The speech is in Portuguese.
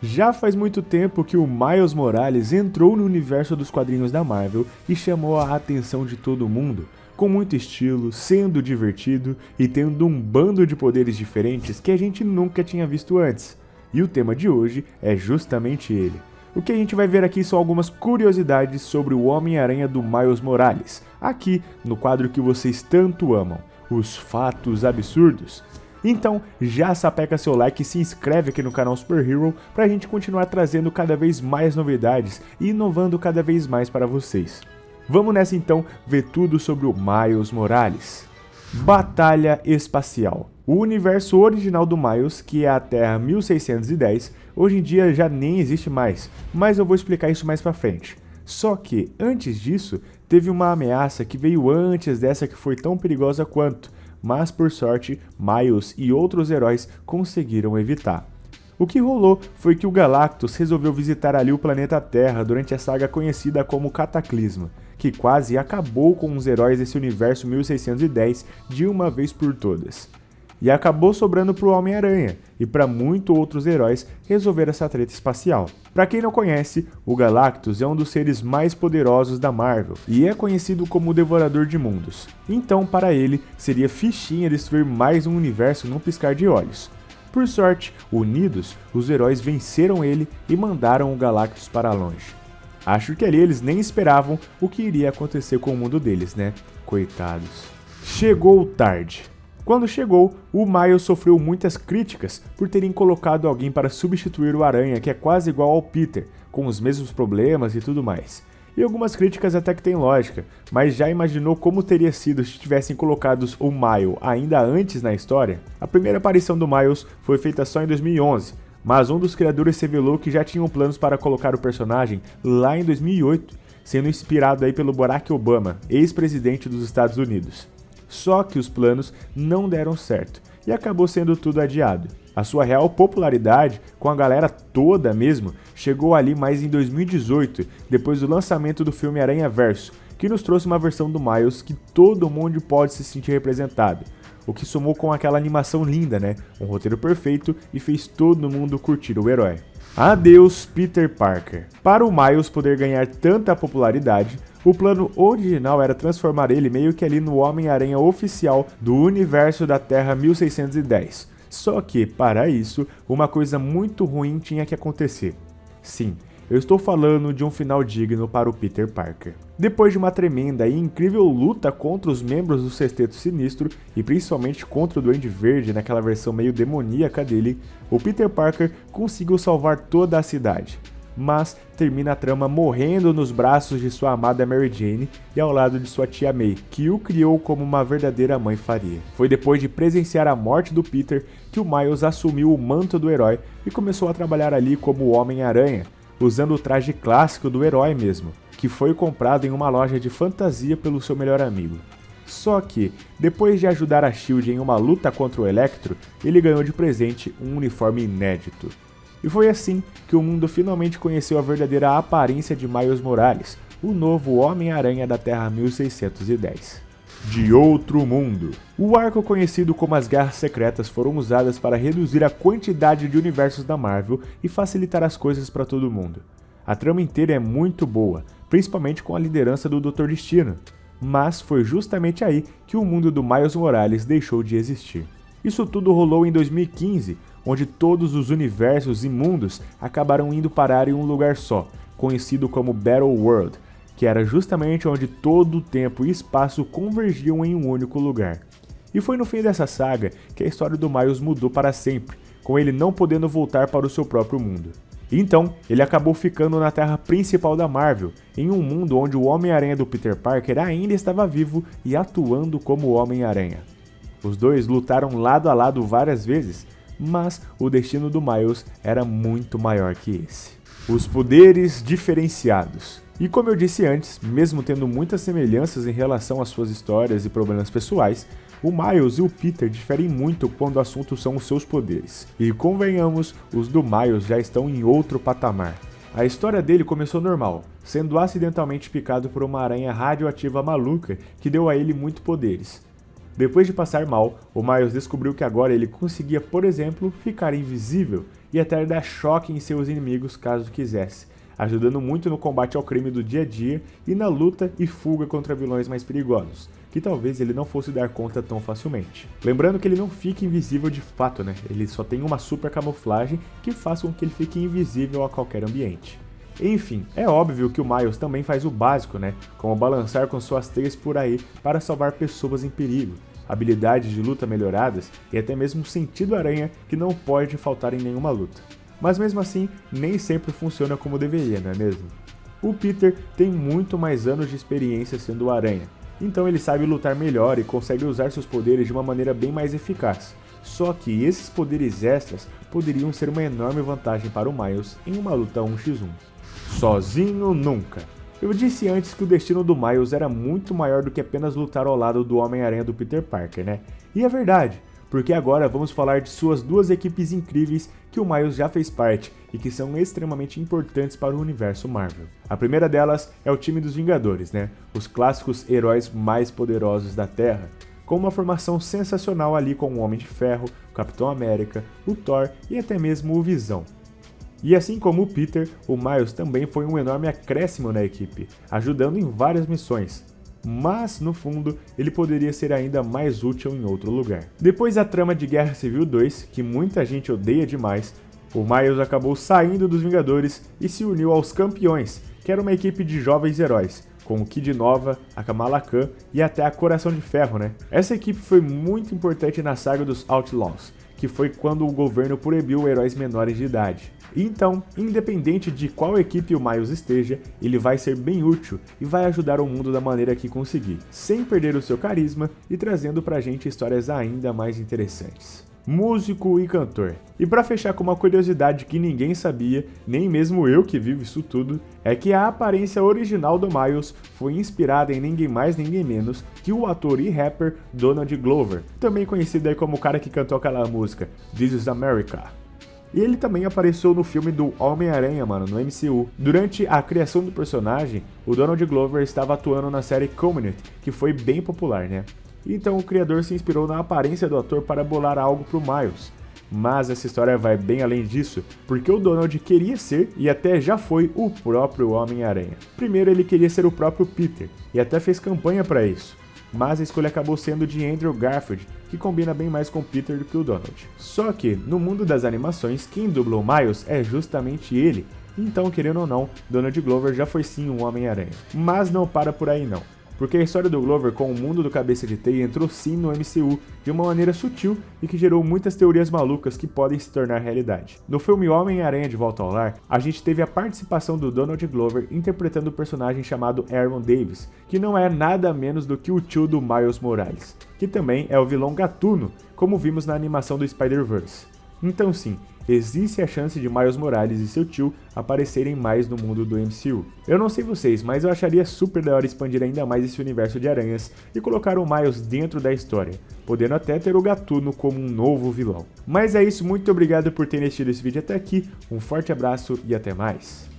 Já faz muito tempo que o Miles Morales entrou no universo dos quadrinhos da Marvel e chamou a atenção de todo mundo, com muito estilo, sendo divertido e tendo um bando de poderes diferentes que a gente nunca tinha visto antes. E o tema de hoje é justamente ele. O que a gente vai ver aqui são algumas curiosidades sobre o Homem-Aranha do Miles Morales, aqui no quadro que vocês tanto amam, os fatos absurdos. Então, já sapeca seu like e se inscreve aqui no canal Super Hero pra gente continuar trazendo cada vez mais novidades e inovando cada vez mais para vocês. Vamos nessa então ver tudo sobre o Miles Morales. Batalha Espacial. O universo original do Miles, que é a Terra 1610, hoje em dia já nem existe mais, mas eu vou explicar isso mais pra frente. Só que, antes disso, teve uma ameaça que veio antes dessa que foi tão perigosa quanto, mas por sorte, Miles e outros heróis conseguiram evitar. O que rolou foi que o Galactus resolveu visitar ali o planeta Terra durante a saga conhecida como Cataclisma, que quase acabou com os heróis desse universo 1610 de uma vez por todas. E acabou sobrando para o Homem-Aranha e para muitos outros heróis resolver essa treta espacial. Para quem não conhece, o Galactus é um dos seres mais poderosos da Marvel e é conhecido como o Devorador de Mundos. Então, para ele, seria fichinha destruir mais um universo num piscar de olhos. Por sorte, unidos, os heróis venceram ele e mandaram o Galactus para longe. Acho que ali eles nem esperavam o que iria acontecer com o mundo deles, né? Coitados. Chegou tarde. Quando chegou, o Miles sofreu muitas críticas por terem colocado alguém para substituir o Aranha, que é quase igual ao Peter, com os mesmos problemas e tudo mais. E algumas críticas até que tem lógica, mas já imaginou como teria sido se tivessem colocado o Miles ainda antes na história? A primeira aparição do Miles foi feita só em 2011, mas um dos criadores revelou que já tinham planos para colocar o personagem lá em 2008, sendo inspirado aí pelo Barack Obama, ex-presidente dos Estados Unidos. Só que os planos não deram certo e acabou sendo tudo adiado. A sua real popularidade, com a galera toda mesmo, chegou ali mais em 2018, depois do lançamento do filme Aranha Verso, que nos trouxe uma versão do Miles que todo mundo pode se sentir representado, o que somou com aquela animação linda, né? Um roteiro perfeito e fez todo mundo curtir o herói. Adeus, Peter Parker. Para o Miles poder ganhar tanta popularidade, o plano original era transformar ele meio que ali no Homem-Aranha oficial do universo da Terra 1610. Só que, para isso, uma coisa muito ruim tinha que acontecer. Sim, eu estou falando de um final digno para o Peter Parker. Depois de uma tremenda e incrível luta contra os membros do Sexteto Sinistro, e principalmente contra o Duende Verde naquela versão meio demoníaca dele, o Peter Parker conseguiu salvar toda a cidade. Mas termina a trama morrendo nos braços de sua amada Mary Jane e ao lado de sua tia May, que o criou como uma verdadeira mãe faria. Foi depois de presenciar a morte do Peter que o Miles assumiu o manto do herói e começou a trabalhar ali como Homem-Aranha, usando o traje clássico do herói mesmo, que foi comprado em uma loja de fantasia pelo seu melhor amigo. Só que, depois de ajudar a SHIELD em uma luta contra o Electro, ele ganhou de presente um uniforme inédito. E foi assim que o mundo finalmente conheceu a verdadeira aparência de Miles Morales, o novo Homem-Aranha da Terra 1610. De outro mundo. O arco conhecido como as Guerras Secretas foram usadas para reduzir a quantidade de universos da Marvel e facilitar as coisas para todo mundo. A trama inteira é muito boa, principalmente com a liderança do Dr. Destino, mas foi justamente aí que o mundo do Miles Morales deixou de existir. Isso tudo rolou em 2015, onde todos os universos e mundos acabaram indo parar em um lugar só, conhecido como Battle World, que era justamente onde todo o tempo e espaço convergiam em um único lugar. E foi no fim dessa saga que a história do Miles mudou para sempre, com ele não podendo voltar para o seu próprio mundo. Então, ele acabou ficando na Terra principal da Marvel, em um mundo onde o Homem-Aranha do Peter Parker ainda estava vivo e atuando como Homem-Aranha. Os dois lutaram lado a lado várias vezes, mas o destino do Miles era muito maior que esse. Os poderes diferenciados. E como eu disse antes, mesmo tendo muitas semelhanças em relação às suas histórias e problemas pessoais, o Miles e o Peter diferem muito quando o assunto são os seus poderes. E convenhamos, os do Miles já estão em outro patamar. A história dele começou normal, sendo acidentalmente picado por uma aranha radioativa maluca que deu a ele muitos poderes. Depois de passar mal, o Miles descobriu que agora ele conseguia, por exemplo, ficar invisível e até dar choque em seus inimigos caso quisesse, ajudando muito no combate ao crime do dia a dia e na luta e fuga contra vilões mais perigosos, que talvez ele não fosse dar conta tão facilmente. Lembrando que ele não fica invisível de fato, né? Ele só tem uma super camuflagem que faz com que ele fique invisível a qualquer ambiente. Enfim, é óbvio que o Miles também faz o básico, né? Como balançar com suas teias por aí para salvar pessoas em perigo, habilidades de luta melhoradas e até mesmo um sentido aranha que não pode faltar em nenhuma luta. Mas mesmo assim, nem sempre funciona como deveria, não é mesmo? O Peter tem muito mais anos de experiência sendo o Aranha, então ele sabe lutar melhor e consegue usar seus poderes de uma maneira bem mais eficaz. Só que esses poderes extras poderiam ser uma enorme vantagem para o Miles em uma luta 1x1. Sozinho nunca. Eu disse antes que o destino do Miles era muito maior do que apenas lutar ao lado do Homem-Aranha do Peter Parker, né? E é verdade, porque agora vamos falar de suas duas equipes incríveis que o Miles já fez parte e que são extremamente importantes para o universo Marvel. A primeira delas é o time dos Vingadores, né? Os clássicos heróis mais poderosos da Terra, com uma formação sensacional ali com o Homem de Ferro, o Capitão América, o Thor e até mesmo o Visão. E assim como o Peter, o Miles também foi um enorme acréscimo na equipe, ajudando em várias missões. Mas, no fundo, ele poderia ser ainda mais útil em outro lugar. Depois da trama de Guerra Civil 2, que muita gente odeia demais, o Miles acabou saindo dos Vingadores e se uniu aos Campeões, que era uma equipe de jovens heróis, com o Kid Nova, a Kamala Khan e até a Coração de Ferro, né? Essa equipe foi muito importante na saga dos Outlaws, que foi quando o governo proibiu heróis menores de idade. Então, independente de qual equipe o Miles esteja, ele vai ser bem útil e vai ajudar o mundo da maneira que conseguir, sem perder o seu carisma e trazendo pra gente histórias ainda mais interessantes. Músico e cantor. E pra fechar com uma curiosidade que ninguém sabia, nem mesmo eu que vivo isso tudo, é que a aparência original do Miles foi inspirada em ninguém mais ninguém menos que o ator e rapper Donald Glover, também conhecido aí como o cara que cantou aquela música This is America. E ele também apareceu no filme do Homem-Aranha, mano, no MCU. Durante a criação do personagem, o Donald Glover estava atuando na série Community, que foi bem popular, né? Então o criador se inspirou na aparência do ator para bolar algo pro Miles. Mas essa história vai bem além disso, porque o Donald queria ser, e até já foi, o próprio Homem-Aranha. Primeiro ele queria ser o próprio Peter, e até fez campanha para isso. Mas a escolha acabou sendo de Andrew Garfield, que combina bem mais com Peter do que o Donald. Só que, no mundo das animações, quem dubla o Miles é justamente ele, então, querendo ou não, Donald Glover já foi sim um Homem-Aranha. Mas não para por aí não, porque a história do Glover com o mundo do Cabeça de Teia entrou sim no MCU de uma maneira sutil e que gerou muitas teorias malucas que podem se tornar realidade. No filme Homem-Aranha de Volta ao Lar, a gente teve a participação do Donald Glover interpretando o personagem chamado Aaron Davis, que não é nada menos do que o tio do Miles Morales, que também é o vilão gatuno, como vimos na animação do Spider-Verse. Então sim, existe a chance de Miles Morales e seu tio aparecerem mais no mundo do MCU. Eu não sei vocês, mas eu acharia super da hora expandir ainda mais esse universo de aranhas e colocar o Miles dentro da história, podendo até ter o Gatuno como um novo vilão. Mas é isso, muito obrigado por terem assistido esse vídeo até aqui, um forte abraço e até mais!